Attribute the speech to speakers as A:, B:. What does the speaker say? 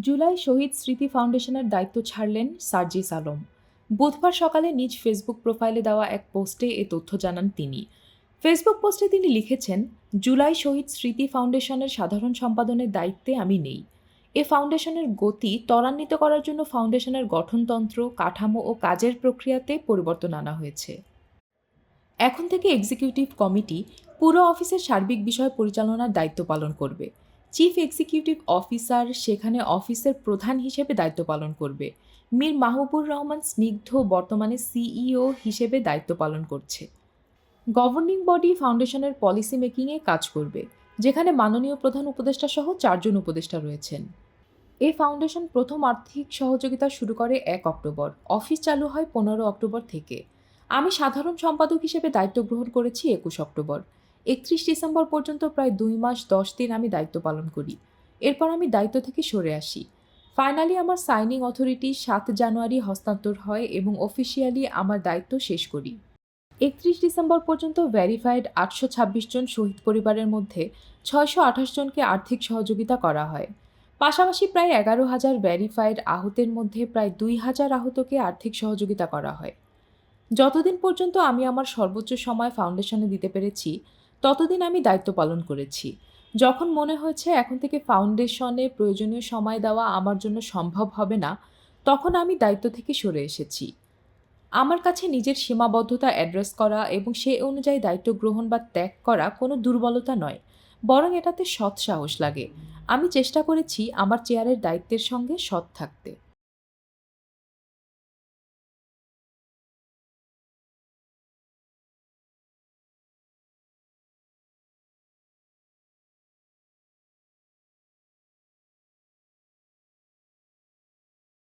A: জুলাই শহীদ স্মৃতি ফাউন্ডেশনের দায়িত্ব ছাড়লেন সার্জিস আলম। বুধবার সকালে নিজ ফেসবুক প্রোফাইলে দেওয়া এক পোস্টে এ তথ্য জানান তিনি। ফেসবুক পোস্টে তিনি লিখেছেন, জুলাই শহীদ স্মৃতি ফাউন্ডেশনের সাধারণ সম্পাদনের দায়িত্বে আমি নেই। এ ফাউন্ডেশনের গতি ত্বরান্বিত করার জন্য ফাউন্ডেশনের গঠনতন্ত্র, কাঠামো ও কাজের প্রক্রিয়াতে পরিবর্তন আনা হয়েছে। এখন থেকে এক্সিকিউটিভ কমিটি পুরো অফিসের সার্বিক বিষয় পরিচালনার দায়িত্ব পালন করবে। চিফ এক্সিকিউটিভ অফিসার সেখানে অফিসের প্রধান হিসেবে দায়িত্ব পালন করবে। মীর মাহবুবুর রহমান স্নিগ্ধ বর্তমানে সিইও হিসেবে দায়িত্ব পালন করছে। গভর্নিং বডি ফাউন্ডেশনের পলিসি মেকিংয়ে কাজ করবে, যেখানে মাননীয় প্রধান উপদেষ্টা সহ ৪ জন উপদেষ্টা রয়েছেন। এই ফাউন্ডেশন প্রথম আর্থিক সহযোগিতা শুরু করে ১ অক্টোবর। অফিস চালু হয় ১৫ অক্টোবর থেকে। আমি সাধারণ সম্পাদক হিসেবে দায়িত্ব গ্রহণ করেছি ২১ অক্টোবর। ৩১ ডিসেম্বর পর্যন্ত প্রায় ২ মাস ১০ দিন আমি দায়িত্ব পালন করি। এরপর আমি দায়িত্ব থেকে সরে আসি। ফাইনালি আমার সাইনিং অথরিটি ৭ জানুয়ারি হস্তান্তর হয় এবং অফিসিয়ালি আমার দায়িত্ব শেষ করি। ৩১ ডিসেম্বর পর্যন্ত ভেরিফাইড ৮২৬ জন শহীদ পরিবারের মধ্যে ৬২৮ জনকে আর্থিক সহযোগিতা করা হয়। পাশাপাশি প্রায় ১১,০০০ ভেরিফাইড আহতের মধ্যে প্রায় ২,০০০ আহতকে আর্থিক সহযোগিতা করা হয়। যতদিন পর্যন্ত আমি আমার সর্বোচ্চ সময় ফাউন্ডেশনে দিতে পেরেছি, ততদিন আমি দায়িত্ব পালন করেছি। যখন মনে হয়েছে এখন থেকে ফাউন্ডেশনে প্রয়োজনীয় সময় দেওয়া আমার জন্য সম্ভব হবে না, তখন আমি দায়িত্ব থেকে সরে এসেছি। আমার কাছে নিজের সীমাবদ্ধতা অ্যাড্রেস করা এবং সে অনুযায়ী দায়িত্ব গ্রহণ বা ত্যাগ করা কোনো দুর্বলতা নয়, বরং এটাতে সৎ সাহস লাগে। আমি চেষ্টা করেছি আমার চেয়ারের দায়িত্বের সঙ্গে সৎ থাকতে।